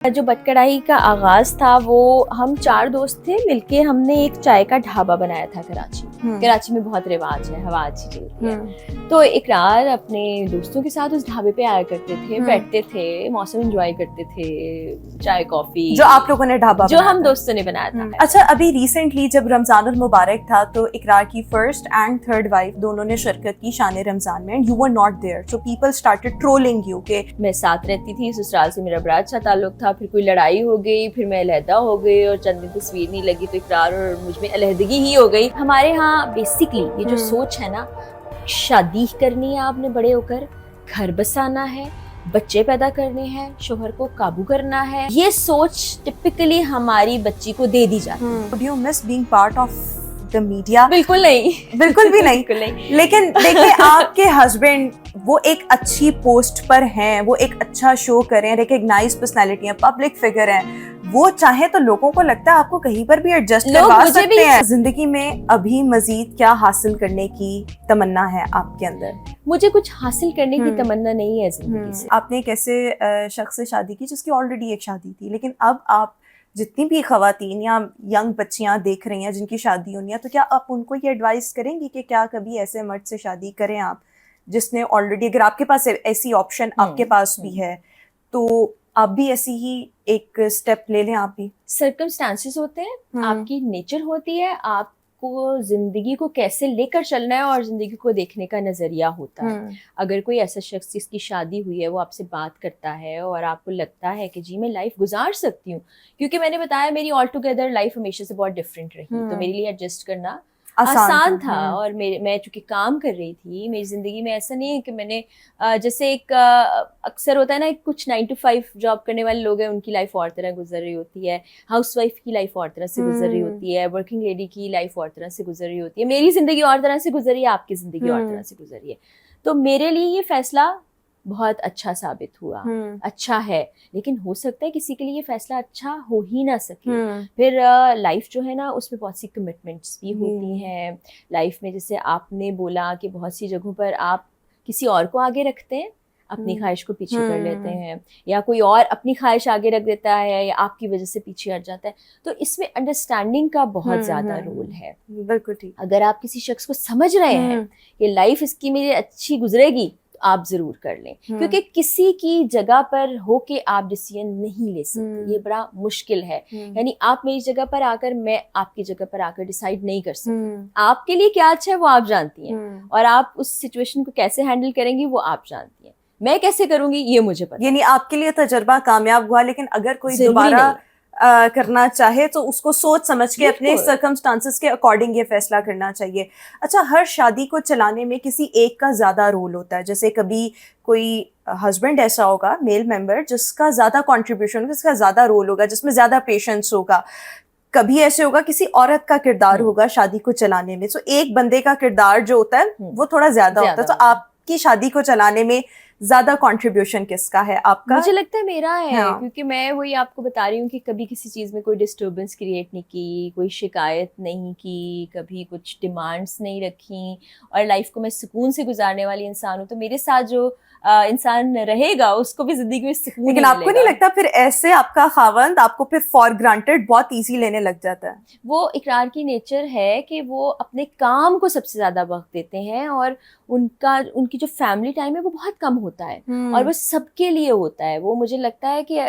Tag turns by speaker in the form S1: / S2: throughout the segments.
S1: جو بٹ کڑاہی کا آغاز تھا وہ ہم 4 دوست تھے مل کے ہم نے ایک چائے کا ڈھابا بنایا تھا کراچی میں بہت رواج ہے، ہوا اچھی چلتی ہے۔ تو اقرار اپنے دوستوں کے ساتھ اس ڈھابے پہ آیا کرتے تھے، بیٹھتے تھے، موسم انجوائے کرتے تھے، چائے کافی
S2: جو آپ لوگوں نے ڈھابا
S1: جو ہم دوستوں نے بنایا تھا۔
S2: اچھا، ابھی ریسنٹلی جب رمضان المبارک تھا تو اقرار کی فرسٹ اینڈ تھرڈ وائف دونوں نے شرکت کی شان رمضان میں، and you were not there, so people started trolling you کہ
S1: میں ساتھ رہتی تھی، سسرال سے میرا بڑا اچھا تعلق تھا، پھر کوئی لڑائی ہو گئی، پھر میں علیحدہ ہو گئی اور چند دن تصویر نہیں لگی تو اقرار اور مجھ میں علیحدگی ہی ہو گئی۔ ہمارے ہاں بیسکلی یہ جو سوچ ہے نا، شادی کرنی ہے آپ نے بڑے ہو کر، گھر بسانا ہے، بچے پیدا کرنے ہیں، شوہر کو قابو کرنا ہے، یہ سوچ ٹپکلی ہماری بچی کو دے دی جاتی ہے۔
S2: Would you miss being part of the media؟
S1: بالکل نہیں،
S2: بالکل بھی نہیں۔
S1: بالکل نہیں۔
S2: لیکن دیکھیں آپ کے ہسبینڈ وہ ایک اچھی پوسٹ پر ہیں، وہ ایک اچھا شو کریں، ریکگنائز پرسنالٹی ہیں، پبلک فگر ہیں، وہ چاہیں تو لوگوں کو لگتا ہے آپ کو کہیں پر بھی ایڈجسٹ کروا سکتے ہیں۔ زندگی میں ابھی مزید کیا حاصل کرنے کی تمنا ہے آپ کے اندر؟
S1: مجھے کچھ حاصل کرنے کی تمنا نہیں ہے زندگی سے۔
S2: آپ نے ایک ایسے شخص سے شادی کی جس کی آلریڈی ایک شادی تھی، لیکن اب آپ جتنی بھی خواتین یا ینگ بچیاں دیکھ رہی ہیں جن کی شادی ہونی ہے، تو کیا آپ ان کو یہ ایڈوائز کریں گی کہ کیا کبھی ایسے مرد سے شادی کریں آپ جس نے آلریڈی، اگر آپ کے پاس ایسی آپشن آپ کے پاس بھی ہے تو آپ بھی ایسی ہی ایک اسٹیپ لے لیں؟ آپ بھی
S1: سرکمسٹانسز ہوتے ہیں، آپ کی نیچر ہوتی ہے، آپ کو زندگی کو کیسے لے کر چلنا ہے اور زندگی کو دیکھنے کا نظریہ ہوتا ہے۔ اگر کوئی ایسا شخص جس کی شادی ہوئی ہے وہ آپ سے بات کرتا ہے اور آپ کو لگتا ہے کہ جی میں لائف گزار سکتی ہوں، کیونکہ میں نے بتایا میری آل ٹوگیدر لائف ہمیشہ سے بہت ڈفرینٹ رہی، تو میرے لیے ایڈجسٹ کرنا آسان تھا، اور میں چونکہ کام کر رہی تھی، میری زندگی میں ایسا نہیں ہے کہ میں نے جیسے ایک اکثر ہوتا ہے نا، کچھ 9 to 5 جاب کرنے والے لوگ ہیں، ان کی لائف اور طرح گزر رہی ہوتی ہے، ہاؤس وائف کی لائف اور طرح سے گزر رہی ہوتی ہے، ورکنگ لیڈی کی لائف اور طرح سے گزر رہی ہوتی ہے، میری زندگی اور طرح سے گزری ہے، آپ کی زندگی اور طرح سے گزری ہے۔ تو میرے لیے یہ فیصلہ بہت اچھا ثابت ہوا، اچھا ہے، لیکن ہو سکتا ہے کسی کے لیے یہ فیصلہ اچھا ہو ہی نہ سکے۔ پھر لائف جو ہے نا اس میں بہت سی کمٹمنٹس بھی ہوتی ہیں لائف میں، جیسے آپ نے بولا کہ بہت سی جگہوں پر آپ کسی اور کو آگے رکھتے ہیں، اپنی خواہش کو پیچھے کر لیتے ہیں، یا کوئی اور اپنی خواہش آگے رکھ دیتا ہے یا آپ کی وجہ سے پیچھے ہٹ جاتا ہے، تو اس میں انڈرسٹینڈنگ کا بہت زیادہ رول ہے۔
S2: بالکل ٹھیک۔
S1: اگر آپ کسی شخص کو سمجھ رہے ہیں کہ لائف اس کی میری اچھی گزرے گی تو آپ ضرور کر لیں، کیونکہ کسی کی جگہ پر ہو کے آپ ڈیسیژن نہیں لے سکتے، یہ بڑا مشکل ہے۔ یعنی آپ میری جگہ پر آ کر، میں آپ کی جگہ پر آ کر ڈیسائیڈ نہیں کر سکتی، آپ کے لیے کیا اچھا ہے وہ آپ جانتی ہیں، اور آپ اس سچویشن کو کیسے ہینڈل کریں گی وہ آپ جانتی ہیں، میں کیسے کروں گی یہ مجھے پتا۔
S2: یعنی آپ کے لیے تجربہ کامیاب ہوا، لیکن اگر کوئی دوبارہ کرنا چاہے تو اس کو سوچ سمجھ کے اپنے سرکمسٹانسز کے اکارڈنگ یہ فیصلہ کرنا چاہیے۔ اچھا، ہر شادی کو چلانے میں کسی ایک کا زیادہ رول ہوتا ہے، جیسے کبھی کوئی ہسبینڈ ایسا ہوگا میل ممبر جس کا زیادہ کنٹریبیوشن، جس کا زیادہ رول ہوگا، جس میں زیادہ پیشنس ہوگا، کبھی ایسے ہوگا کسی عورت کا کردار ہوگا شادی کو چلانے میں، تو ایک بندے کا کردار جو ہوتا ہے وہ تھوڑا زیادہ ہوتا ہے، تو آپ کی شادی کو چلانے میں زیادہ کنٹریبیوشن کس کا ہے؟ آپ کا؟
S1: مجھے لگتا ہے میرا ہے، کیونکہ میں وہی آپ کو بتا رہی ہوں کہ کبھی کسی چیز میں کوئی ڈسٹربنس کریٹ نہیں کی، کوئی شکایت نہیں کی، کبھی کچھ ڈیمانڈس نہیں رکھی، اور لائف کو میں سکون سے گزارنے والی انسان ہوں، تو میرے ساتھ جو انسان رہے گا اس کو بھی زندگی میں سکون
S2: لیکن آپ کو نہیں لگتا پھر ایسے آپ کا خاوند آپ کو پھر فار گرانٹیڈ بہت ایزی لینے لگ جاتا ہے؟
S1: وہ اقرار کی نیچر ہے کہ وہ اپنے کام کو سب سے زیادہ وقت دیتے ہیں، اور ان کی جو فیملی ٹائم ہے وہ بہت کم ہوتا ہے، اور وہ سب کے لیے ہوتا ہے۔ وہ مجھے لگتا ہے کہ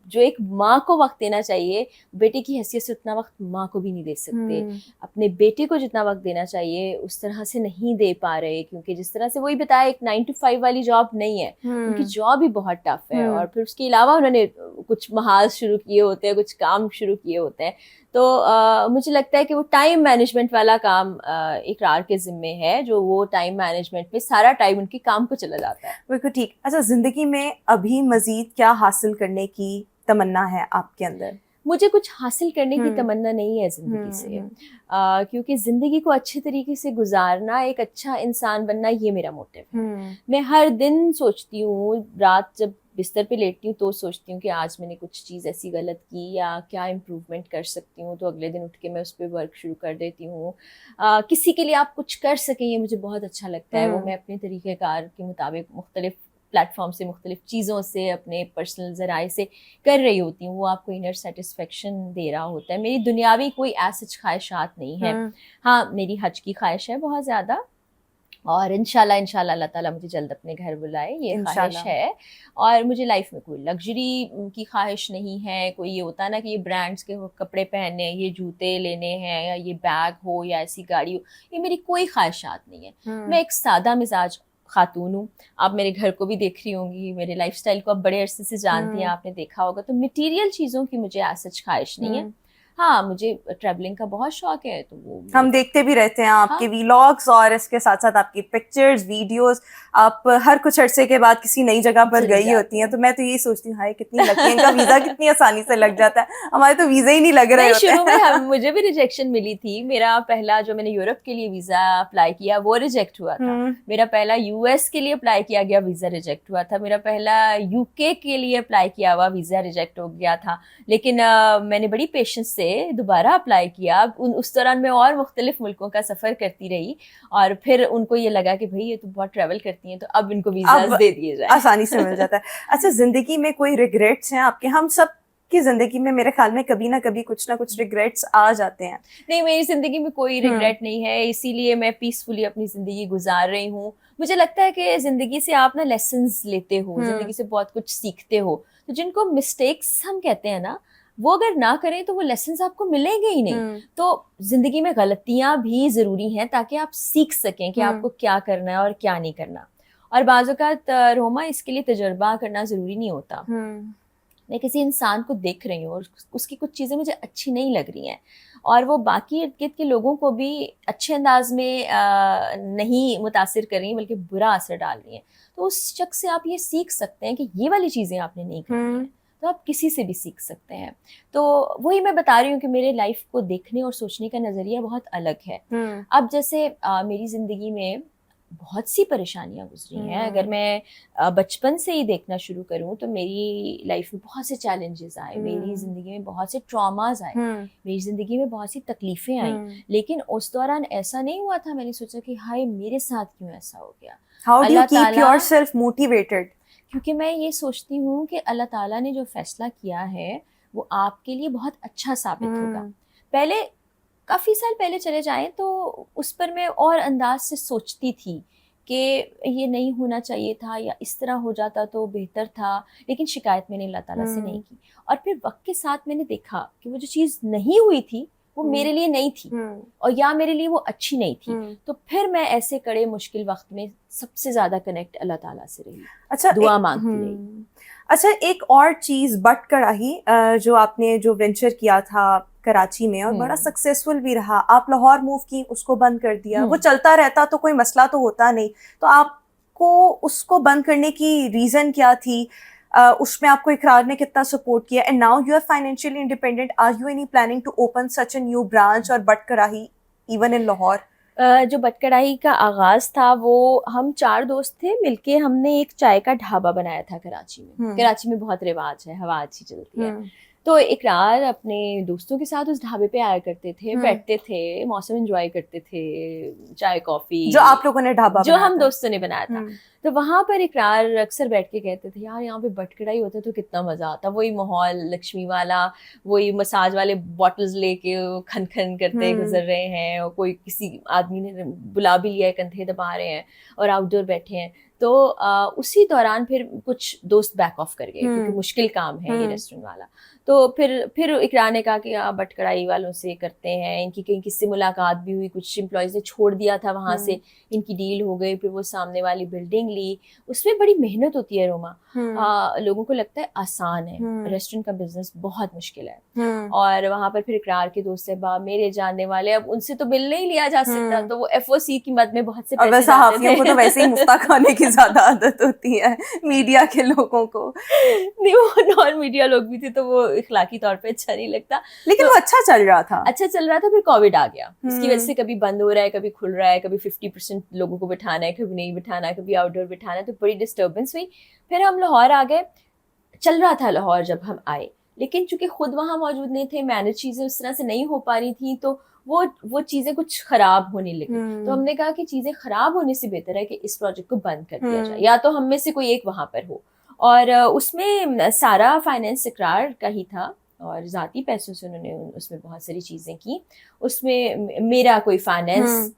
S1: جو ایک ماں کو وقت دینا چاہیے، بیٹے کی حیثیت سے اتنا وقت ماں کو بھی نہیں دے سکتے، اپنے بیٹے کو جتنا وقت دینا چاہیے اس طرح سے نہیں دے پا رہے، کیونکہ جس طرح سے وہی بتایا ایک 9 to 5 والی جاب نہیں ہے، ان کی جاب ہی بہت ٹف ہے، اور پھر اس کے علاوہ انہوں نے کچھ محاذ شروع کیے ہوتے ہیں، کچھ کام شروع کیے ہوتے ہیں، تو مجھے لگتا ہے کہ وہ ٹائم مینجمنٹ والا کام اقرار کے ذمے ہے، جو وہ ٹائم مینجمنٹ میں سارا ٹائم ان کے کام کو چلا جاتا ہے۔
S2: بالکل ٹھیک۔ اچھا، زندگی میں ابھی مزید کیا حاصل کرنے کی تمنا ہے آپ کے اندر؟
S1: مجھے کچھ حاصل کرنے کی تمنا نہیں ہے زندگی سے، کیونکہ زندگی کو اچھے طریقے سے گزارنا، ایک اچھا انسان بننا، یہ میرا موٹو ہے۔ میں ہر دن سوچتی ہوں، رات جب بستر پہ لیٹتی ہوں تو سوچتی ہوں کہ آج میں نے کچھ چیز ایسی غلط کی یا کیا امپروومنٹ کر سکتی ہوں، تو اگلے دن اٹھ کے میں اس پہ ورک شروع کر دیتی ہوں۔ کسی کے لیے آپ کچھ کر سکیں یہ مجھے بہت اچھا لگتا ہے، وہ میں اپنے طریقہ کار کے مطابق مختلف پلیٹ فارم سے, مختلف چیزوں سے, اپنے پرسنل ذرائع سے کر رہی ہوتی ہوں, وہ آپ کو انر سیٹسفیکشن دے رہا ہوتا ہے. میری دنیاوی کوئی ایسی خواہشات نہیں ہے. ہاں میری حج کی خواہش ہے بہت زیادہ, اور انشاءاللہ اللہ تعالیٰ مجھے جلد اپنے گھر بلائے, یہ خواہش ہے. اور مجھے لائف میں کوئی لگژری کی خواہش نہیں ہے, کوئی یہ ہوتا ہے نا کہ یہ برانڈس کے کپڑے پہننے, یہ جوتے لینے ہیں, یا یہ بیگ ہو, یا ایسی گاڑی ہو, یہ میری کوئی خواہشات نہیں ہے. میں ایک سادہ مزاج خاتون ہوں. آپ میرے گھر کو بھی دیکھ رہی ہوں گی, میرے لائف اسٹائل کو آپ بڑے عرصے سے جانتی ہیں, آپ نے دیکھا ہوگا. تو مٹیریل چیزوں کی مجھے ایسا خواہش نہیں ہے. ہاں مجھے ٹریولنگ کا بہت شوق ہے, تو وہ
S2: ہم دیکھتے بھی رہتے ہیں آپ کے ویلاگس, اور اس کے ساتھ ساتھ آپ کی پکچرز, ویڈیوز. آپ ہر کچھ عرصے کے بعد کسی نئی جگہ پر گئی ہوتی ہیں, تو میں تو یہی سوچتی ہوں ہائے کتنی لکی ہیں, ان کا ویزا کتنی آسانی سے لگ جاتا ہے, ہمارے تو ویزا ہی نہیں لگ رہے ہوتے.
S1: شروع میں مجھے بھی ریجیکشن ملی تھی. میرا پہلا جو میں نے یورپ کے لیے ویزا اپلائی کیا وہ ریجیکٹ ہوا تھا. میرا پہلا یو ایس کے لیے اپلائی کیا گیا ویزا ریجیکٹ ہوا تھا. میرا پہلا یو کے لیے اپلائی کیا ہوا ویزا ریجیکٹ ہو گیا تھا. لیکن میں نے بڑی پیشنس سے دوبارہ اپلائی کیا. اس دوران میں اور مختلف ملکوں کا سفر کرتی رہی, اور پھر ان کو یہ لگا کہ بھائی یہ تو بہت ٹریول کرتی ہیں, تو اب ان کو ویزاز دے دیے جائیں,
S2: آسانی سے مل جاتا ہے. اچھا, زندگی میں کوئی ریگریٹس ہیں آپ کے؟ ہم سب کی زندگی میں میرے خیال میں کبھی نہ کبھی کچھ نہ کچھ ریگریٹس آ جاتے ہیں.
S1: نہیں, میری زندگی میں کوئی ریگریٹ نہیں ہے, اسی لیے میں پیسفلی اپنی زندگی گزار رہی ہوں. مجھے لگتا ہے کہ زندگی سے آپ نا لیسنز لیتے ہو, زندگی سے بہت کچھ سیکھتے ہو. تو جن کو مسٹیکس ہم کہتے ہیں نا, وہ اگر نہ کریں تو وہ لیسنز آپ کو ملیں گے ہی نہیں. تو زندگی میں غلطیاں بھی ضروری ہیں تاکہ آپ سیکھ سکیں کہ آپ کو کیا کرنا ہے اور کیا نہیں کرنا. اور بعض اوقات روما اس کے لیے تجربہ کرنا ضروری نہیں ہوتا. میں کسی انسان کو دیکھ رہی ہوں اور اس کی کچھ چیزیں مجھے اچھی نہیں لگ رہی ہیں, اور وہ باقی ارد گرد کے لوگوں کو بھی اچھے انداز میں نہیں متاثر کر رہی ہیں بلکہ برا اثر ڈال رہی ہیں, تو اس شخص سے آپ یہ سیکھ سکتے ہیں کہ یہ والی چیزیں آپ نے نہیں کرنی ہیں. تو آپ کسی سے بھی سیکھ سکتے ہیں. تو وہی میں بتا رہی ہوں کہ میرے لائف کو دیکھنے اور سوچنے کا نظریہ بہت الگ ہے. اب جیسے میری زندگی میں بہت سی پریشانیاں گزری ہیں. اگر میں بچپن سے ہی دیکھنا شروع کروں تو میری لائف میں بہت سے چیلنجز آئے, میری زندگی میں بہت سے ٹراماز آئے, میری زندگی میں بہت سی تکلیفیں آئیں. لیکن اس دوران ایسا نہیں ہوا تھا میں نے سوچا کہ ہائے میرے ساتھ کیوں ایسا ہو گیا.
S2: How do you keep yourself motivated?
S1: کیونکہ میں یہ سوچتی ہوں کہ اللہ تعالیٰ نے جو فیصلہ کیا ہے وہ آپ کے لیے بہت اچھا ثابت ہوگا. پہلے کافی سال پہلے چلے جائیں تو اس پر میں اور انداز سے سوچتی تھی کہ یہ نہیں ہونا چاہیے تھا یا اس طرح ہو جاتا تو بہتر تھا, لیکن شکایت میں نے اللہ تعالیٰ سے نہیں کی. اور پھر وقت کے ساتھ میں نے دیکھا کہ وہ جو چیز نہیں ہوئی تھی وہ میرے لیے نہیں تھی, اور یا میرے لیے وہ اچھی نہیں تھی. تو پھر میں ایسے کڑے مشکل وقت میں سب سے زیادہ کنیکٹ اللہ تعالیٰ سے رہی,
S2: اچھا
S1: دعا مانگتی رہی.
S2: اچھا, ایک اور چیز بٹ کڑاہی جو آپ نے جو وینچر کیا تھا کراچی میں اور بڑا سکسیسفل بھی رہا, آپ لاہور موو کی, اس کو بند کر دیا. وہ چلتا رہتا تو کوئی مسئلہ تو ہوتا نہیں, تو آپ کو اس کو بند کرنے کی ریزن کیا تھی؟ اس میں آپ کو اقرار نے کتنا سپورٹ کیا؟ And now you are financially independent, are you any planning to open such a new branch اور بٹ کڑاہی ایون ان لاہور؟
S1: جو بٹ کڑاہی کا آغاز تھا وہ ہم 4 دوست تھے مل کے, ہم نے ایک چائے کا ڈھابا بنایا تھا کراچی میں. کراچی میں بہت رواج ہے, ہوا اچھی چلتی ہے. تو اقرار اپنے دوستوں کے ساتھ اس ڈھابے پہ آیا کرتے تھے, بیٹھتے تھے, موسم انجوائے کرتے تھے, چائے کافی
S2: جو آپ لوگوں نے ڈھابا
S1: جو ہم دوستوں نے بنایا تھا. تو وہاں پر اقرار اکثر بیٹھ کے کہتے تھے یار یہاں پہ بٹ کڑاہی ہوتا تو کتنا مزہ آتا, وہی ماحول لکشمی والا, وہی مساج والے بوٹلز لے کے کھن کھن کرتے گزر رہے ہیں, اور کوئی کسی آدمی نے بلا بھی لیا ہے, کندھے دبا رہے ہیں اور آؤٹ ڈور بیٹھے ہیں. تو اسی دوران پھر کچھ دوست بیک آف کر گئے کیونکہ مشکل کام ہے یہ ریسٹورینٹ والا. تو پھر اقرار نے کہا کہ آپ بٹ کڑاہی والوں سے کرتے ہیں, ان کی کہیں کس سے ملاقات بھی ہوئی, کچھ امپلائیز نے چھوڑ دیا تھا وہاں سے, ان کی ڈیل ہو گئی, پھر وہ سامنے والی بلڈنگ لی. اس میں بڑی محنت ہوتی ہے روما, لوگوں کو لگتا ہے آسان ہے, ریسٹورینٹ کا بزنس بہت مشکل ہے. اور وہاں پر پھر اقرار کے دوست صاحب میرے جاننے والے, اب ان سے تو بل نہیں لیا جا سکتا, تو وہ FOC کی مد میں بہت سے پیسے
S2: صحافیوں کو تو ویسے ہی مفتا کھانے کی زیادہ عادت ہوتی ہے, میڈیا کے لوگوں کو
S1: نہیں, وہ نان میڈیا لوگ بھی تھے تو وہ اخلاقی طور پہ اچھا نہیں لگتا,
S2: لیکن وہ اچھا چل رہا تھا.
S1: پھر کووڈ آ گیا, اس کی وجہ سے کبھی بند ہو رہا ہے, کبھی کھل رہا ہے, کبھی 50% لوگوں کو بٹھانا ہے, کبھی نہیں بٹھانا ہے, کبھی آؤٹ ڈور بٹھانا ہے, تو بڑی ڈسٹربنس ہوئی. پھر ہم لاہور آ گئے, چل رہا تھا لاہور جب ہم آئے, لیکن چونکہ خود وہاں موجود نہیں تھے, مینج چیزیں اس طرح سے نہیں ہو پا رہی تھیں, تو وہ چیزیں کچھ خراب ہونے لگی. تو ہم نے کہا کہ چیزیں خراب ہونے سے بہتر ہے کہ اس پروجیکٹ کو بند کر دیا جائے, یا تو ہم میں سے کوئی ایک وہاں پر ہو. اور اس میں سارا فائنینس اقرار کا ہی تھا, اور ذاتی پیسوں سے انہوں نے اس میں بہت ساری چیزیں کی. اس میں میرا کوئی فائنینس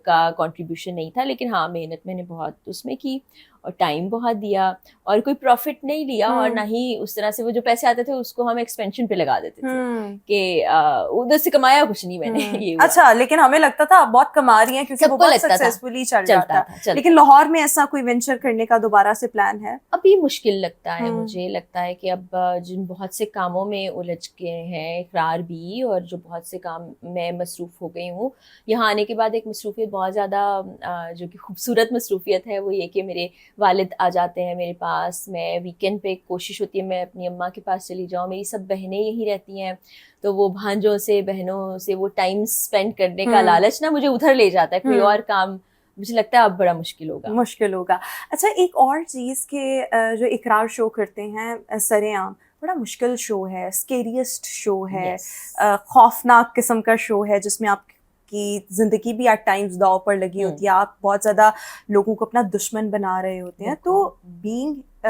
S1: کا کنٹریبیوشن نہیں تھا, لیکن ہاں محنت میں نے بہت اس میں کی, اور ٹائم بہت دیا, اور کوئی پروفٹ نہیں لیا, اور نہ ہی اس طرح سے وہ جو پیسے آتے تھے اس کو ہم ایکسپینشن پہ لگا دیتے تھے کہ ادھر سے کمایا کچھ نہیں میں نے. یہ
S2: اچھا, لیکن ہمیں لگتا تھا آپ بہت کما رہی ہیں کیونکہ وہ بہت سکسیسفلی چل رہا تھا. لیکن لاہور میں ایسا کوئی وینچر کرنے کا دوبارہ سے پلان ہے؟
S1: ابھی مشکل لگتا ہے, مجھے لگتا ہے کہ اب جن بہت سے کاموں میں الجھ گئے ہیں, اقرار بھی, اور جو بہت سے کام میں مصروف ہو گئی ہوں. یہاں آنے کے بعد ایک مصروفیت بہت زیادہ جو کہ خوبصورت مصروفیت ہے, وہ یہ کہ میرے والد آ جاتے ہیں میرے پاس. میں ویکینڈ پہ کوشش ہوتی ہے میں اپنی اماں کے پاس چلی جاؤں. میری سب بہنیں یہی رہتی ہیں, تو وہ بھانجوں سے, بہنوں سے وہ ٹائم اسپینڈ کرنے کا لالچ نا مجھے ادھر لے جاتا ہے. کوئی اور کام مجھے لگتا ہے اب بڑا مشکل ہوگا.
S2: اچھا, ایک اور چیز کہ جو اقرار شو کرتے ہیں سرے عام, بڑا مشکل شو ہے, اسکیریسٹ شو ہے, خوفناک قسم کا شو ہے, جس میں آپ کی زندگی بھی ایٹ ٹائمز داؤ پر لگی ہوتی ہے. آپ بہت زیادہ لوگوں کو اپنا دشمن بنا رہے ہوتے ہیں. تو بینگ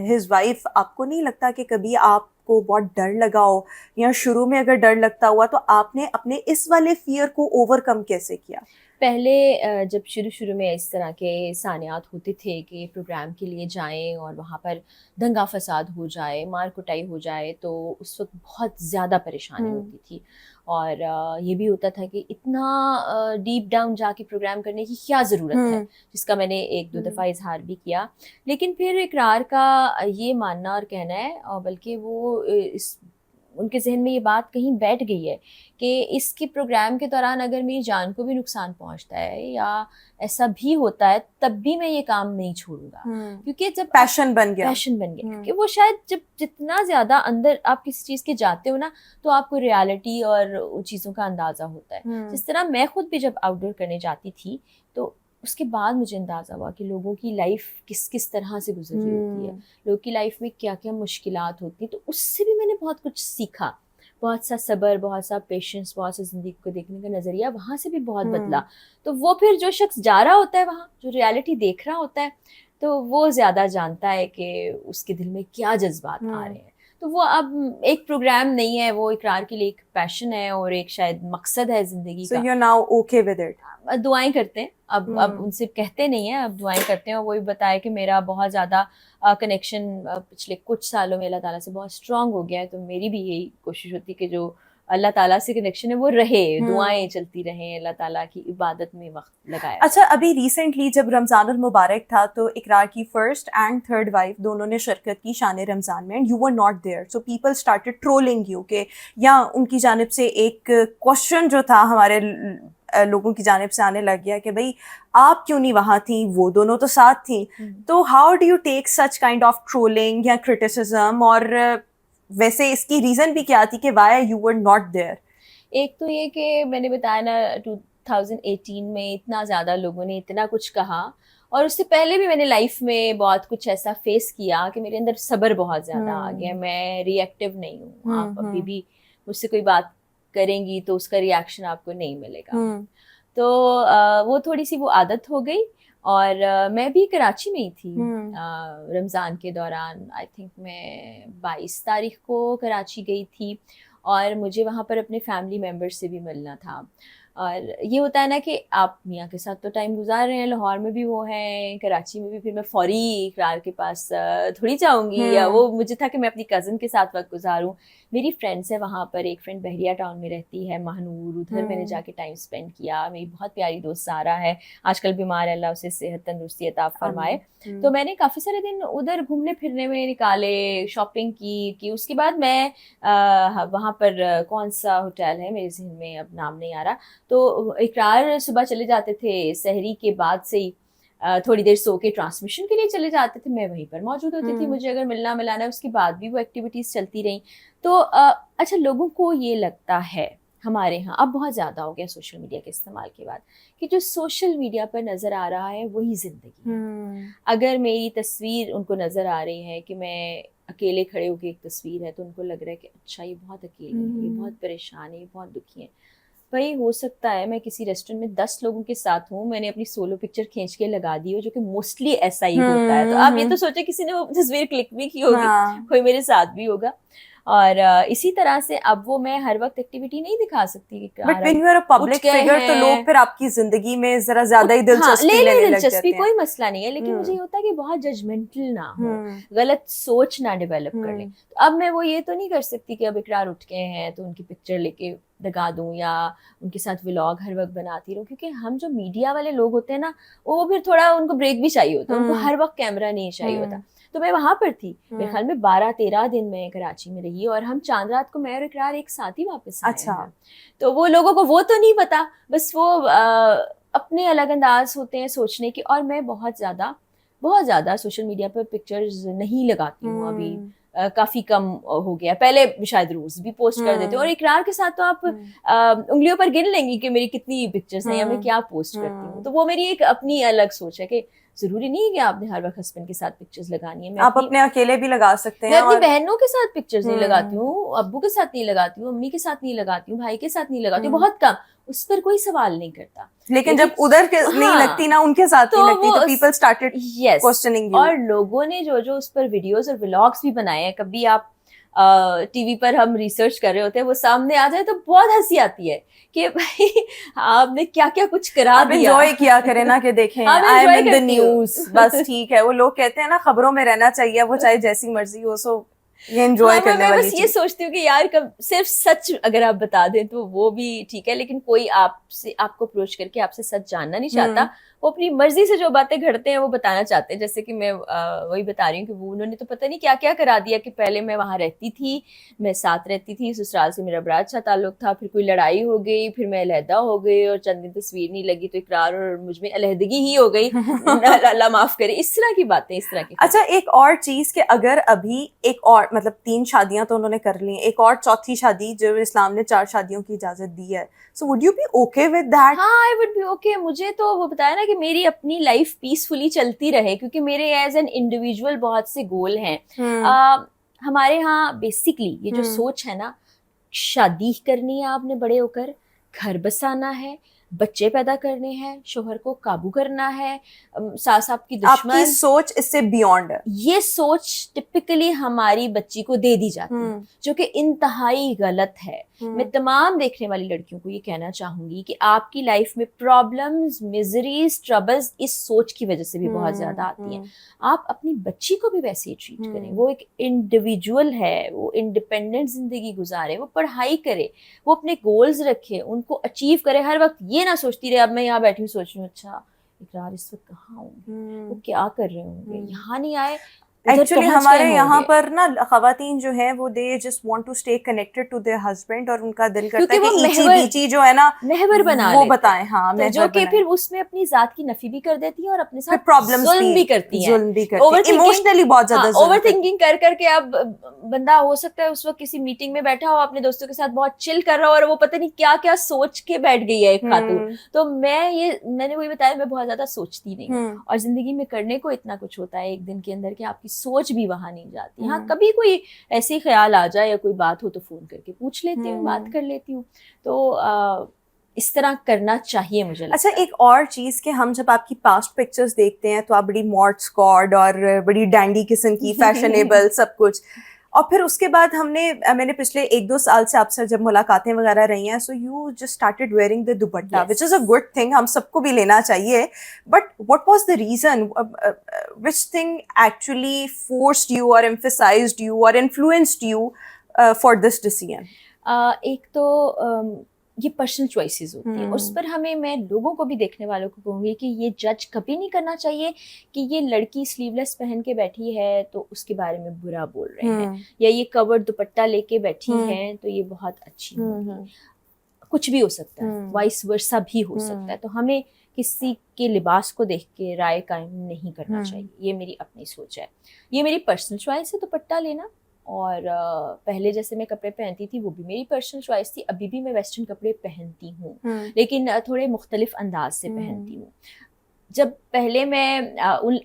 S2: ہز وائف, آپ کو نہیں لگتا کہ کبھی آپ کو بہت ڈر لگا ہو, یا شروع میں اگر ڈر لگتا ہوا تو آپ نے اپنے اس والے فیئر کو اوور کم کیسے کیا؟
S1: پہلے جب شروع میں اس طرح کے سانحات ہوتے تھے کہ پروگرام کے لیے جائیں اور وہاں پر دنگا فساد ہو جائے, مار کٹائی ہو جائے, تو اس وقت بہت زیادہ پریشانی ہوتی تھی. اور یہ بھی ہوتا تھا کہ اتنا ڈیپ ڈاؤن جا کے پروگرام کرنے کی کیا ضرورت ہے, جس کا میں نے 1-2 دفعہ اظہار بھی کیا. لیکن پھر اقرار کا یہ ماننا اور کہنا ہے, اور بلکہ وہ ان کے ذہن میں یہ بات کہیں بیٹھ گئی ہے کہ اس کے پروگرام کے دوران اگر میری جان کو بھی نقصان پہنچتا ہے یا ایسا بھی ہوتا ہے, تب بھی میں یہ کام نہیں چھوڑوں گا, کیونکہ جب
S2: پیشن بن گیا.
S1: کیونکہ وہ شاید جب جتنا زیادہ اندر آپ کسی چیز کے جاتے ہو نا, تو آپ کو ریالٹی اور ان چیزوں کا اندازہ ہوتا ہے. جس طرح میں خود بھی جب آؤٹ ڈور کرنے جاتی تھی, تو اس کے بعد مجھے اندازہ ہوا کہ لوگوں کی لائف کس طرح سے گزر رہی ہوتی ہے, لوگوں کی لائف میں کیا کیا مشکلات ہوتی ہیں. تو اس سے بھی میں نے بہت کچھ سیکھا, بہت سا صبر, بہت سا پیشنس, بہت سا زندگی کو دیکھنے کا نظریہ وہاں سے بھی بہت بدلا. تو وہ پھر جو شخص جا رہا ہوتا ہے وہاں, جو ریالٹی دیکھ رہا ہوتا ہے, تو وہ زیادہ جانتا ہے کہ اس کے دل میں کیا جذبات آ رہے ہیں. تو وہ اب ایک پروگرام نہیں ہے, وہ اقرار کے لیے ایک پیشن ہے اور ایک شاید مقصد ہے زندگی کا.
S2: So you're now okay with it?
S1: دعائیں کرتے ہیں, اب ان سے کہتے نہیں ہیں, اب دعائیں کرتے ہیں. اور وہی بتایا کہ میرا بہت زیادہ کنیکشن پچھلے کچھ سالوں میں اللہ تعالیٰ سے بہت اسٹرانگ ہو گیا ہے. تو میری بھی یہی کوشش ہوتی ہے کہ جو اللہ تعالیٰ سے کنیکشن ہے وہ رہے, دعائیں چلتی رہیں, اللہ تعالیٰ کی عبادت میں وقت لگایا.
S2: اچھا, ابھی ریسنٹلی جب رمضان المبارک تھا تو اقرار کی فرسٹ اینڈ تھرڈ وائف دونوں نے شرکت کی شان رمضان میں, and you were not there. So people started trolling you, کہ یا ان کی جانب سے ایک کوشچن جو تھا ہمارے لوگوں کی جانب سے آنے لگ گیا کہ بھائی آپ کیوں نہیں وہاں تھیں, وہ دونوں تو ساتھ تھیں. تو how do you take such kind of trolling یا کرٹیسزم, اور ویسے اس کی ریزن بھی کیا تھی کہ why you were not there?
S1: ایک تو یہ کہ میں نے بتایا نا 2018 میں اتنا زیادہ لوگوں نے اتنا کچھ کہا, اور اس سے پہلے بھی میں نے لائف میں بہت کچھ ایسا فیس کیا کہ میرے اندر صبر بہت زیادہ آ گیا. میں ری ایکٹیو نہیں ہوں. آپ ابھی بھی مجھ سے کوئی بات کریں گی تو اس کا ری ایکشن آپ کو نہیں ملے گا. تو وہ تھوڑی سی وہ عادت ہو گئی. اور میں بھی کراچی میں ہی تھی رمضان کے دوران. آئی تھنک میں 22 تاریخ کو کراچی گئی تھی, اور مجھے وہاں پر اپنے فیملی ممبر سے بھی ملنا تھا. اور یہ ہوتا ہے نا کہ آپ میاں کے ساتھ تو ٹائم گزار رہے ہیں, لاہور میں بھی وہ ہیں, کراچی میں بھی, پھر میں فوری اقرار کے پاس تھوڑی جاؤں گی. یا وہ مجھے تھا کہ میں اپنی کزن کے ساتھ وقت گزاروں. میری فرینڈس ہے وہاں پر, ایک فرینڈ بحریہ ٹاؤن میں رہتی ہے, مہنور, ادھر میں نے جا کے ٹائم اسپینڈ کیا. میری بہت پیاری دوست سارا ہے, آج کل بیمار ہے, اللہ اسے صحت تندرستی عطا فرمائے. تو میں نے کافی سارے دن ادھر گھومنے پھرنے میں نکالے, شاپنگ کی. اس کے بعد میں وہاں پر کون سا ہوٹل ہے میرے ذہن میں اب نام نہیں آ رہا, تو اقرار صبح چلے جاتے تھے, سحری کے بعد سے ہی تھوڑی دیر سو کے ٹرانسمیشن کے لیے چلے جاتے تھے, میں وہیں پر موجود ہوتی تھی. مجھے اگر ملنا ملانا, اس کے بعد بھی وہ ایکٹیویٹیز چلتی رہیں. تو اچھا, لوگوں کو یہ لگتا ہے ہمارے ہاں اب بہت زیادہ ہو گیا سوشل میڈیا کے استعمال کے بعد, کہ جو سوشل میڈیا پر نظر آ رہا ہے وہی زندگی ہے. اگر میری تصویر ان کو نظر آ رہی ہے کہ میں اکیلے کھڑے ہو کے ایک تصویر ہے تو ان کو لگ رہا ہے کہ اچھا یہ بہت اکیلے ہیں, یہ بہت پریشان ہے, یہ بہت دکھی ہیں. بھائی ہو سکتا ہے میں کسی ریسٹورینٹ میں 10 لوگوں کے ساتھ ہوں, میں نے اپنی سولو پکچر کھینچ کے لگا دی ہو, جو کہ موسٹلی ایسا ہی ہوتا ہے. تو آپ یہ تو سوچیں کسی نے وہ تصویر کلک بھی کی ہوگی, کوئی میرے ساتھ بھی ہوگا. اور اسی طرح سے اب وہ میں ہر وقت ایکٹیویٹی نہیں دکھا سکتی.
S2: But when you are a public figure تو لوگ پھر آپ کی زندگی میں ذرا زیادہ ہی دلچسپی لینے لگ جاتے ہیں.
S1: کوئی مسئلہ نہیں ہے, لیکن مجھے یہ ہوتا ہے کہ بہت ججمنٹل نہ ہو, غلط سوچ نہ ڈیولپ کر لیں. تو اب میں وہ یہ تو نہیں کر سکتی کہ اب اقرار اٹھ کے ہیں تو ان کی پکچر لے کے لگا دوں یا ان کے ساتھ ولاگ ہر وقت بناتی رہوں, کیونکہ ہم جو میڈیا والے لوگ ہوتے ہیں نا وہ پھر تھوڑا ان کو بریک بھی چاہیے ہوتا ہے, ان کو ہر وقت کیمرہ نہیں چاہیے ہوتا. تو میں وہاں پر تھی, میرے خیال میں 12-13 دن میں کراچی میں رہی, اور ہم چاند رات کو میں اور اقرار ایک ساتھ ہی واپس آئے.
S2: اچھا.
S1: تو وہ لوگوں کو وہ تو نہیں پتا, بس وہ اپنے الگ انداز ہوتے ہیں سوچنے کے. اور میں بہت زیادہ سوشل میڈیا پر پکچرز نہیں لگاتی ہوں ابھی, کافی کم ہو گیا. پہلے شاید روز بھی پوسٹ کر دیتے, اور اقرار کے ساتھ تو آپ انگلیوں پر گن لیں گی کہ میری کتنی پکچرز ہیں یا میں کیا پوسٹ کرتی ہوں. تو وہ میری ایک اپنی الگ سوچ ہے کہ ضروری نہیں ہے کہ آپ نے ہر وقت ہسبینڈ کے ساتھ پکچرز لگانی ہے.
S2: آپ اپنے اکیلے بھی لگا سکتے ہیں.
S1: میں اپنی بہنوں کے ساتھ پکچرز نہیں لگاتی ہوں, ابو کے ساتھ نہیں لگاتی ہوں, امی کے ساتھ نہیں لگاتی ہوں, بھائی کے ساتھ نہیں لگاتی ہوں, بہت کم. اس پر کوئی سوال نہیں کرتا.
S2: لیکن جب ادھر نہیں لگتی نا ان کے ساتھ نہیں لگتی تو پیپل اسٹارٹڈ کوسچننگ یو.
S1: اور لوگوں نے جو اس پر ویڈیوز اور ولاگس بھی بنائے ہیں, کبھی آپ ٹی وی پر ہم ریسرچ کر رہے ہوتے ہیں, وہ سامنے آ جائے تو بہت ہنسی آتی ہے کہ بھائی آپ نے کیا کیا کچھ کرا دیا.
S2: انجوائے کیا کریں نا کہ دیکھیں I am in the news, بس ٹھیک ہے. وہ لوگ کہتے ہیں نا خبروں میں رہنا چاہیے, وہ چاہے جیسی مرضی ہو. سو یہ انجوائے کرنے والی چیز.
S1: میں بس یہ سوچتی ہوں کہ یار صرف سچ اگر آپ بتا دیں تو وہ بھی ٹھیک ہے, لیکن کوئی آپ کو اپروچ کر کے آپ سے سچ جاننا نہیں چاہتا. وہ اپنی مرضی سے جو باتیں گھڑتے ہیں وہ بتانا چاہتے ہیں. جیسے کہ میں وہی بتا رہی ہوں کہ وہ انہوں نے تو پتہ نہیں کیا کیا کرا دیا کہ پہلے میں وہاں رہتی تھی, میں ساتھ رہتی تھی, سسرال سے میرا بڑا اچھا تعلق تھا, پھر کوئی لڑائی ہو گئی, پھر میں علیحدہ ہو گئی اور چند دن تصویر نہیں لگی تو اقرار اور مجھ میں علیحدگی ہی ہو گئی. اللہ معاف کرے, اس طرح کی باتیں, اس طرح کی.
S2: اچھا ایک اور چیز کہ اگر ابھی ایک اور مطلب 3 شادیاں تو انہوں نے کر لی, ایک اور چوتھی شادی جو اسلام نے 4 شادیوں کی اجازت دی ہے, so would you be okay with that?
S1: ہاں آئی وڈ بی اوکے. مجھے تو وہ بتایا نا کہ میری اپنی لائف پیسفلی چلتی رہے, کیونکہ میرے ایز این انڈیویجول بہت سے گول ہیں. ہمارے ہاں بیسکلی یہ جو سوچ ہے نا, شادی کرنی ہے آپ نے بڑے ہو کر, گھر بسانا ہے, بچے پیدا کرنے ہیں, شوہر کو قابو کرنا ہے, ساس آپ کی دشمن.
S2: آپ کی سوچ اس سے بیونڈ ہے.
S1: یہ سوچ ٹپکلی ہماری بچی کو دے دی جاتی ہے, جو کہ انتہائی غلط ہے. میں تمام دیکھنے والی لڑکیوں کو یہ کہنا چاہوں گی کہ آپ کی لائف میں پرابلمز, میزریز, ٹربلز اس سوچ کی وجہ سے بھی بہت زیادہ آتی ہیں. آپ اپنی بچی کو بھی ویسے ہی ٹریٹ کریں. وہ ایک انڈیویجول ہے, وہ انڈیپینڈنٹ زندگی گزارے, وہ پڑھائی کرے, وہ اپنے گولز رکھے, ان کو اچیو کرے. ہر وقت یہ نہ سوچتی رہے اب میں یہاں بیٹھی ہوں سوچ رہی ہوں اچھا اقرار اس وقت کہاں ہوں گے, وہ کیا کر رہے ہوں گے, یہاں نہیں آئے.
S2: ایکچولی ہمارے یہاں پر نا خواتین جو ہیں وہ they just want to stay connected to their husband, اور ان کا دل کرتا ہے کہ ایچی بیچی جو ہے نا
S1: محور بنا
S2: وہ بتائیں. ہاں
S1: جو کہ پھر اس میں اپنی ذات کی نفی بھی کر دیتی ہیں اور اپنے ساتھ
S2: پرابلمز
S1: ظلم بھی کرتی ہیں,
S2: ایموشنلی بہت زیادہ
S1: اوور تھنکنگ کر کے. اب بندہ ہو سکتا ہے اس وقت کسی میٹنگ میں بیٹھا ہو, اپنے دوستوں کے ساتھ بہت چل کر رہا ہو, اور وہ پتہ نہیں کیا کیا سوچ کے بیٹھ گئی ہے ایک خاتون. تو میں نے وہی بتایا میں بہت زیادہ سوچتی نہیں ہوں, اور زندگی میں کرنے کو اتنا کچھ ہوتا ہے ایک دن کے اندر کہ آپ کی سوچ بھی وہاں نہیں جاتی. ہاں کبھی کوئی ایسے ہی خیال آ جائے یا کوئی بات ہو تو فون کر کے پوچھ لیتی ہوں, بات کر لیتی ہوں. تو اس طرح کرنا چاہیے مجھے لگتا ہے.
S2: اچھا ایک اور چیز کہ ہم جب آپ کی پاسٹ پکچرز دیکھتے ہیں تو آپ بڑی ماڈ اسکواڈ اور بڑی ڈینڈی قسم کی, فیشنیبل سب کچھ, اور پھر اس کے بعد میں نے پچھلے 1-2 سال سے آپ سے جب ملاقاتیں وغیرہ رہی ہیں, so you just started wearing the dupatta, which is a good thing, ہم سب کو بھی لینا چاہیے. But what was the reason, which thing actually forced you or emphasized you or influenced you for this decision?
S1: ایک تو یہ پرسنل چوائسیز ہوتی ہیں, اس پر میں لوگوں کو بھی, دیکھنے والوں کو کہوں گی کہ یہ جج کبھی نہیں کرنا چاہیے کہ یہ لڑکی سلیو لیس پہن کے بیٹھی ہے تو اس کے بارے میں برا بول رہے ہیں, یا یہ کورڈ دوپٹہ لے کے بیٹھی ہیں تو یہ بہت اچھی ہوگی. کچھ بھی ہو سکتا ہے, وائس ورسا بھی ہو سکتا ہے. تو ہمیں کسی کے لباس کو دیکھ کے رائے قائم نہیں کرنا چاہیے. یہ میری اپنی سوچ ہے, یہ میری پرسنل چوائس ہے دوپٹہ لینا. اور پہلے جیسے میں کپڑے پہنتی تھی وہ بھی میری پرسنل چوائس تھی, ابھی بھی میں ویسٹرن کپڑے پہنتی ہوں لیکن تھوڑے مختلف انداز سے پہنتی ہوں. جب پہلے میں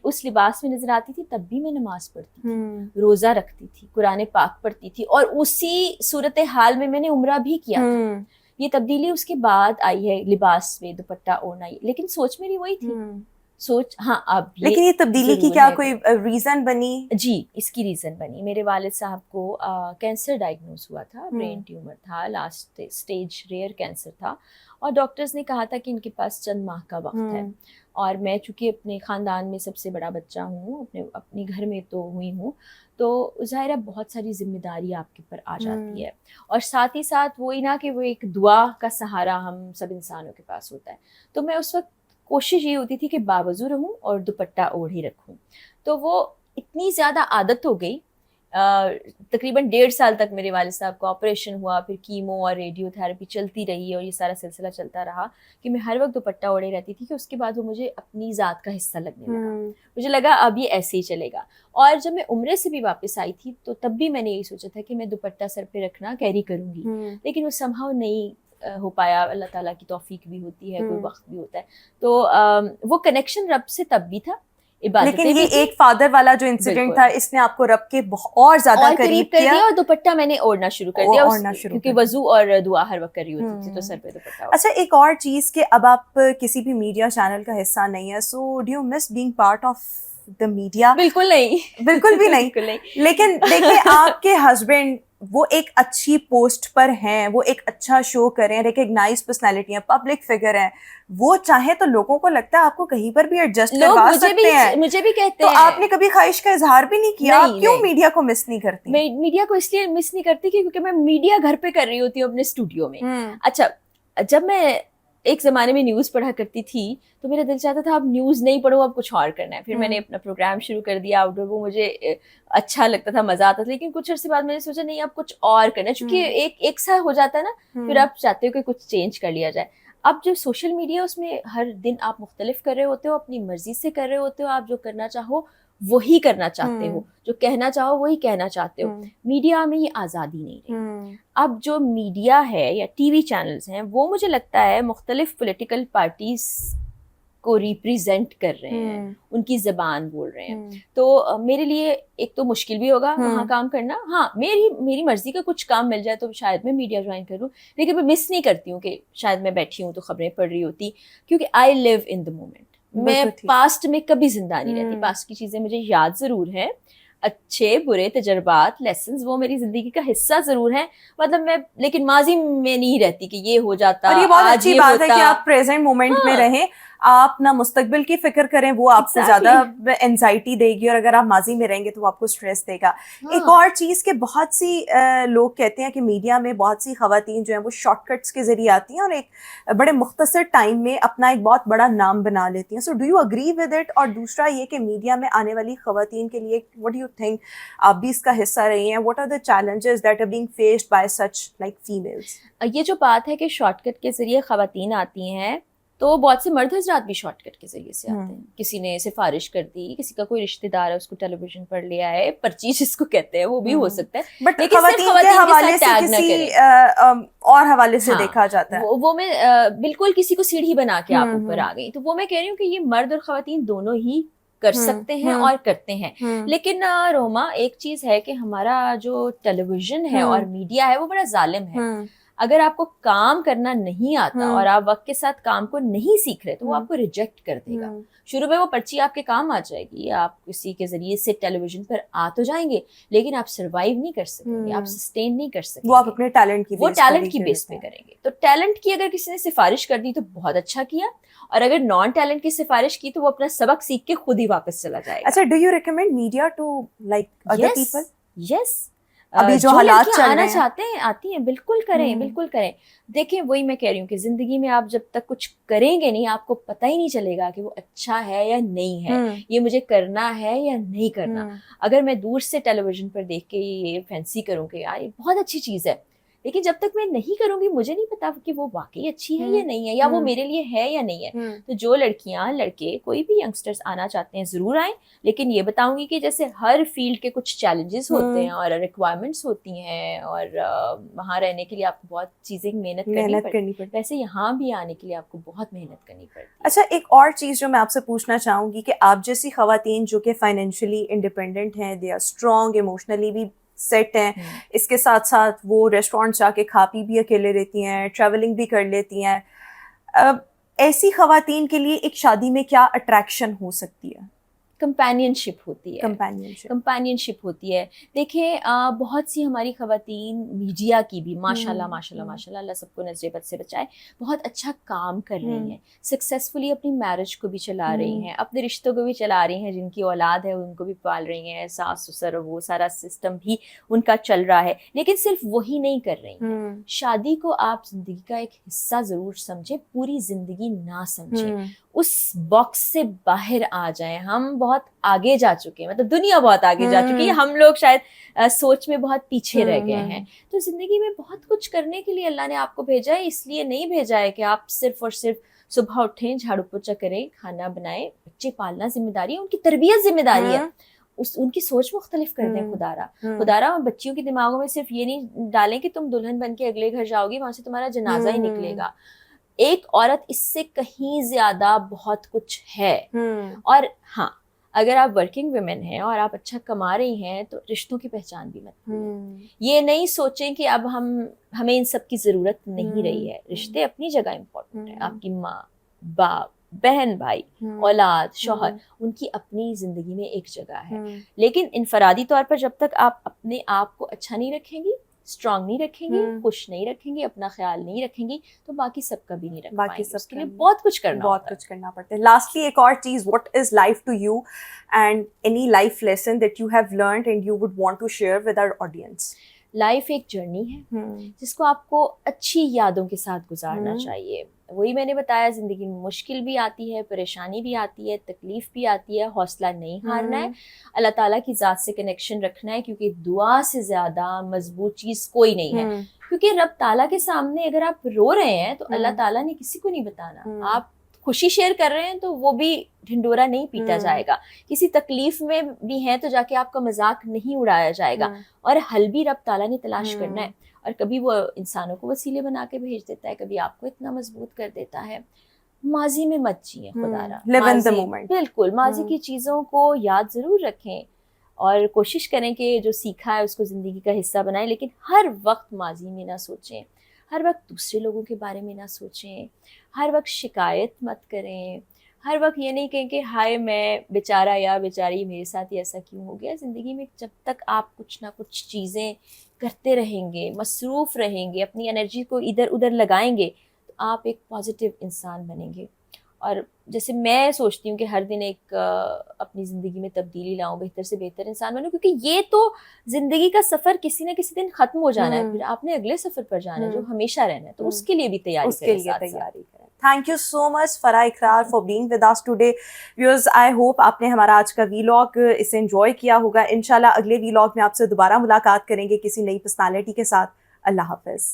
S1: اس لباس میں نظر آتی تھی تب بھی میں نماز پڑھتی تھی, روزہ رکھتی تھی, قرآن پاک پڑھتی تھی, اور اسی صورتحال میں نے عمرہ بھی کیا تھا. یہ تبدیلی اس کے بعد آئی ہے لباس میں, دوپٹہ اوڑھنا, لیکن سوچ میری وہی تھی. سوچ ہاں اب
S2: لیکن یہ تبدیلی کی کیا کوئی ریزن بنی؟
S1: جی اس کی ریزن بنی, میرے والد صاحب کو کینسر ڈائگنوز ہوا تھا, برین ٹیومر تھا, لاسٹ اسٹیج ریئر کینسر تھا, اور ڈاکٹرز نے کہا تھا کہ ان کے پاس چند ماہ کا وقت ہے. اور میں چونکہ اپنے خاندان میں سب سے بڑا بچہ ہوں, اپنے گھر میں تو ہوئی ہوں, تو ظاہر ہے بہت ساری ذمہ داری آپ کے اوپر آ جاتی ہے, اور ساتھ ہی ساتھ وہی نا کہ وہ ایک دعا کا سہارا ہم سب انسانوں کے پاس ہوتا ہے. تو میں اس وقت کوشش یہ ہوتی تھی کہ باوضو رہوں اور دوپٹہ اوڑھ ہی رکھوں. تو وہ اتنی زیادہ عادت ہو گئی, تقریباً 1.5 سال تک میرے والد صاحب کو آپریشن ہوا, پھر کیمو اور ریڈیو تھراپی چلتی رہی, اور یہ سارا سلسلہ چلتا رہا کہ میں ہر وقت دوپٹہ اوڑھے رہتی تھی, کہ اس کے بعد وہ مجھے اپنی ذات کا حصہ لگنے لگا. مجھے لگا اب یہ ایسے ہی چلے گا. اور جب میں عمرے سے بھی واپس آئی تھی تو تب بھی میں نے یہی سوچا تھا کہ میں دوپٹہ سر پہ رکھنا کیری کروں گی, لیکن وہ somehow نہیں ہو پایا. اللہ تعالیٰ کی توفیق بھی ہوتی ہے, کوئی وقت بھی ہوتا ہے. تو وہ کنیکشن رب سے تب بھی تھا,
S2: لیکن یہ ایک فادر والا جو انسیڈنٹ تھا اس نے آپ کو رب کے اور زیادہ قریب کیا,
S1: اور دوپٹہ میں نے اوڑھنا شروع کر دیا, کیونکہ وضو اور دعا ہر وقت کر رہی ہوتی تھی, تو سر پہ دوپٹہ.
S2: اچھا ایک اور چیز کہ اب آپ کسی بھی میڈیا چینل کا حصہ نہیں ہے, so do you miss being part of the media?
S1: بالکل نہیں,
S2: بالکل بھی نہیں. لیکن دیکھیں آپ کے ہسبینڈ وہ ایک اچھی پوسٹ پر ہیں, وہ ایک اچھا شو کریں, ریکگنائز پرسنالٹی ہیں, پبلک فگر ہیں, وہ چاہے تو لوگوں کو لگتا ہے آپ کو کہیں پر بھی ایڈجسٹ کروا سکتے ہیں.
S1: مجھے بھی کہتے
S2: ہیں. تو
S1: ہیں,
S2: آپ نے کبھی خواہش کا اظہار بھی نہیں کیا؟ آپ کیوں میڈیا کو مس نہیں کرتی؟
S1: میں میڈیا کو اس لیے مس نہیں کرتی کیونکہ میں میڈیا گھر پہ کر رہی ہوتی ہوں اپنے اسٹوڈیو میں. اچھا جب میں ایک زمانے میں نیوز پڑھا کرتی تھی تو میرا دل چاہتا تھا اب نیوز نہیں پڑھو, اب کچھ اور کرنا ہے. پھر میں نے اپنا پروگرام شروع کر دیا آؤٹ ڈور, وہ مجھے اچھا لگتا تھا, مزہ آتا تھا. لیکن کچھ عرصے بعد میں نے سوچا نہیں اب کچھ اور کرنا ہے, چونکہ ایک سا ہو جاتا ہے نا, پھر آپ چاہتے ہو کہ کچھ چینج کر لیا جائے. اب جو سوشل میڈیا اس میں ہر دن آپ مختلف کر رہے ہوتے ہو, اپنی مرضی سے کر رہے ہوتے ہو, آپ جو کرنا چاہو وہی کرنا چاہتے ہو, جو کہنا چاہو وہی کہنا چاہتے ہو. میڈیا میں یہ آزادی نہیں رہی. اب جو میڈیا ہے یا ٹی وی چینلز ہیں وہ مجھے لگتا ہے مختلف پولیٹیکل پارٹیز کو ریپریزینٹ کر رہے ہیں, ان کی زبان بول رہے ہیں. تو میرے لیے ایک تو مشکل بھی ہوگا وہاں کام کرنا. ہاں میری مرضی کا کچھ کام مل جائے تو شاید میں میڈیا جوائن کروں, لیکن میں مس نہیں کرتی ہوں کہ شاید میں بیٹھی ہوں تو خبریں پڑھ رہی ہوتی, کیونکہ آئی لیو ان دا مومنٹ. میں پاسٹ میں کبھی زندہ نہیں رہتی. پاسٹ کی چیزیں مجھے یاد ضرور ہیں, اچھے برے تجربات, لیسنز, وہ میری زندگی کا حصہ ضرور ہیں, مطلب میں, لیکن ماضی میں نہیں رہتی کہ یہ ہو جاتا.
S2: اور یہ بہت اچھی بات ہے کہ آپ پریزنٹ مومنٹ میں رہیں, آپ نہ مستقبل کی فکر کریں, وہ آپ کو زیادہ انزائٹی دے گی, اور اگر آپ ماضی میں رہیں گے تو وہ آپ کو اسٹریس دے گا. ایک اور چیز کہ بہت سی لوگ کہتے ہیں کہ میڈیا میں بہت سی خواتین جو ہیں وہ شارٹ کٹس کے ذریعے آتی ہیں اور ایک بڑے مختصر ٹائم میں اپنا ایک بہت بڑا نام بنا لیتی ہیں. So do you agree with it? اور دوسرا یہ کہ میڈیا میں آنے والی خواتین کے لیے وٹ ڈو یو تھنک, آپ بھی اس کا حصہ رہی ہیں, what are the challenges that are being faced by such like families?
S1: یہ جو بات ہے کہ شارٹ کٹ کے ذریعے خواتین آتی ہیں, تو بہت سے مرد حضرات بھی شارٹ کٹ کے ذریعے سے آتے ہیں. کسی نے سفارش کر دی, کسی کا کوئی رشتہ دار ہے اس کو ٹیلی ویژن پر لے آئے, پرچی جس کو کہتے ہیں, وہ بھی ہو سکتا ہے.
S2: بٹ خواتین کے حوالے سے کسی اور حوالے سے دیکھا جاتا ہے,
S1: وہ میں بالکل کسی کو سیڑھی بنا کے آپ اوپر آ گئی. تو وہ میں کہہ رہی ہوں کہ یہ مرد اور خواتین دونوں ہی کر سکتے ہیں اور کرتے ہیں. لیکن روما ایک چیز ہے کہ ہمارا جو ٹیلی ویژن ہے اور میڈیا ہے وہ بڑا ظالم ہے. اگر آپ کو کام کرنا نہیں آتا اور آپ وقت کے ساتھ کام کو نہیں سیکھ رہے تو وہ آپ کو ریجیکٹ کر دے گا. شروع میں وہ پرچی آپ کے کام آ جائے گی, آپ کسی کے ذریعے سے ٹیلی ویژن پر آ تو جائیں گے, لیکن آپ سروائیو نہیں کر سکیں گے, آپ سسٹین نہیں کر سکیں گے.
S2: وہ آپ اپنے ٹیلنٹ کی
S1: بیس پہ کریں گے. تو ٹیلنٹ کی اگر کسی نے سفارش کر دی تو بہت اچھا کیا, اور اگر نان ٹیلنٹ کی سفارش کی تو وہ اپنا سبق سیکھ کے خود ہی واپس چلا جائے گا.
S2: اچھا, do you recommend media to like other people?
S1: Yes,
S2: ابھی جو حالات چل رہے ہیں
S1: چاہتے ہیں آتی ہیں, بالکل کریں, بالکل کریں. دیکھیں وہی میں کہہ رہی ہوں کہ زندگی میں آپ جب تک کچھ کریں گے نہیں آپ کو پتہ ہی نہیں چلے گا کہ وہ اچھا ہے یا نہیں ہے, یہ مجھے کرنا ہے یا نہیں کرنا. اگر میں دور سے ٹیلی ویژن پر دیکھ کے یہ فینسی کروں کہ یار یہ بہت اچھی چیز ہے, لیکن جب تک میں نہیں کروں گی مجھے نہیں پتا کہ وہ واقعی اچھی ہے یا نہیں ہے, یا وہ میرے لیے ہے یا نہیں ہے. تو جو لڑکیاں لڑکے کوئی بھی ینگسٹرز آنا چاہتے ہیں ضرور آئیں, لیکن یہ بتاؤں گی کہ جیسے ہر فیلڈ کے کچھ چیلنجز ہوتے ہیں اور ریکوائرمنٹس ہوتی ہیں, اور وہاں رہنے کے لیے آپ کو بہت چیزیں محنت کرنی پڑتی, ویسے یہاں بھی آنے کے لیے آپ کو بہت محنت کرنی پڑتی ہے.
S2: اچھا, ایک اور چیز جو میں آپ سے پوچھنا چاہوں گی کہ آپ جیسی خواتین جو کہ فائنینشلی انڈیپینڈنٹ ہیں, دے آر اسٹرانگ, ایموشنلی بھی سیٹ ہیں, اس کے ساتھ ساتھ وہ ریسٹورینٹ جا کے کھا پی بھی اکیلے رہتی ہیں, ٹریولنگ بھی کر لیتی ہیں, ایسی خواتین کے لیے ایک شادی میں کیا اٹریکشن ہو سکتی ہے؟
S1: کمپینینشپ ہوتی ہے.
S2: کمپینینشپ
S1: ہوتی ہے. دیکھیں بہت سی ہماری خواتین میڈیا کی بھی ماشاء اللہ اللہ سب کو نظر بد سے بچائے, بہت اچھا کام کر رہی ہیں, سکسیزفلی اپنی میرج کو بھی چلا رہی ہیں, اپنے رشتوں کو بھی چلا رہی ہیں, جن کی اولاد ہے ان کو بھی پال رہی ہیں, ساس سسر وہ سارا سسٹم بھی ان کا چل رہا ہے. لیکن صرف وہی نہیں کر رہی ہیں, شادی کو آپ زندگی کا ایک حصہ ضرور سمجھیں, پوری زندگی نہ سمجھیں, اس باکس سے باہر آ جائیں. ہم بہت آگے جا چکے ہیں, مطلب دنیا بہت آگے جا چکی ہے, ہم لوگ شاید سوچ میں بہت پیچھے رہ گئے ہیں. تو زندگی میں بہت کچھ کرنے کے لیے اللہ نے آپ کو بھیجا ہے, اس لیے نہیں بھیجا ہے کہ آپ صرف اور صرف صبح اٹھیں, جھاڑو پوچھا کریں, کھانا بنائیں, بچے پالنا ذمہ داری ہے, ان کی تربیت ذمہ داری ہے, ان کی سوچ مختلف کر دیں. خدارا بچیوں کے دماغوں میں صرف یہ نہیں ڈالیں کہ تم دلہن بن کے اگلے گھر جاؤ گی, وہاں سے تمہارا جنازہ ہی نکلے گا. ایک عورت اس سے کہیں زیادہ بہت کچھ ہے. اور ہاں, اگر آپ ورکنگ ویمن ہیں اور آپ اچھا کما رہی ہیں تو رشتوں کی پہچان بھی مت بھولیں. یہ نہیں سوچیں کہ اب ہمیں ان سب کی ضرورت نہیں رہی ہے. رشتے اپنی جگہ امپورٹنٹ ہیں, آپ کی ماں, باپ, بہن, بھائی, اولاد, شوہر, ان کی اپنی زندگی میں ایک جگہ ہے. لیکن انفرادی طور پر جب تک آپ اپنے آپ کو اچھا نہیں رکھیں گی, اسٹرانگ نہیں رکھیں گی, خوش نہیں رکھیں گی, اپنا خیال نہیں رکھیں گی, تو باقی سب کا بھی نہیں رکھ پائیں گے. اس کے لیے بہت کچھ کرنا
S2: پڑتا ہے. لاسٹلی ایک اور چیز, what is life to you and any life lesson that you have learned and you would want to share with our audience?
S1: Life ایک جرنی ہے جس کو آپ کو اچھی یادوں کے ساتھ گزارنا چاہیے. وہی میں نے بتایا, زندگی میں مشکل بھی آتی ہے, پریشانی بھی آتی ہے, تکلیف بھی آتی ہے, حوصلہ نہیں ہارنا ہے, اللہ تعالیٰ کی ذات سے کنیکشن رکھنا ہے, کیونکہ دعا سے زیادہ مضبوط چیز کوئی نہیں ہے. کیونکہ رب تعالیٰ کے سامنے اگر آپ رو رہے ہیں تو اللہ تعالیٰ نے کسی کو نہیں بتانا. آپ خوشی شیئر کر رہے ہیں تو وہ بھی ڈھنڈورا نہیں پیٹا جائے گا. کسی تکلیف میں بھی ہیں تو جا کے آپ کا مذاق نہیں اڑایا جائے گا, اور حل بھی رب تعالیٰ نے تلاش کرنا ہے. اور کبھی وہ انسانوں کو وسیلے بنا کے بھیج دیتا ہے, کبھی آپ کو اتنا مضبوط کر دیتا ہے. ماضی میں مت جئیں خدا را, بالکل ماضی کی چیزوں کو یاد ضرور رکھیں اور کوشش کریں کہ جو سیکھا ہے اس کو زندگی کا حصہ بنائیں. لیکن ہر وقت ماضی میں نہ سوچیں, ہر وقت دوسرے لوگوں کے بارے میں نہ سوچیں, ہر وقت شکایت مت کریں, ہر وقت یہ نہیں کہیں کہ ہائے میں بیچارہ یا بیچاری میرے ساتھ ہی ایسا کیوں ہو گیا. زندگی میں جب تک آپ کچھ نہ کچھ چیزیں کرتے رہیں گے, مصروف رہیں گے, اپنی انرجی کو ادھر ادھر لگائیں گے, تو آپ ایک پازیٹیو انسان بنیں گے. اور جیسے میں سوچتی ہوں کہ ہر دن ایک اپنی زندگی میں تبدیلی لاؤں, بہتر سے بہتر انسان بنوں, کیونکہ یہ تو زندگی کا سفر کسی نہ کسی دن ختم ہو جانا ہے, پھر آپ نے اگلے سفر پر جانا ہے جو ہمیشہ رہنا ہے. تو اس کے لیے بھی تیاری کریں.
S2: Thank you so much فرح اقرار for being with us today. Viewers, I hope آپ نے ہمارا آج کا ویلاگ اسے انجوائے کیا ہوگا. انشاءاللہ اگلے ویلاگ میں آپ سے دوبارہ ملاقات کریں گے کسی نئی پرسنالٹی کے ساتھ. اللہ حافظ.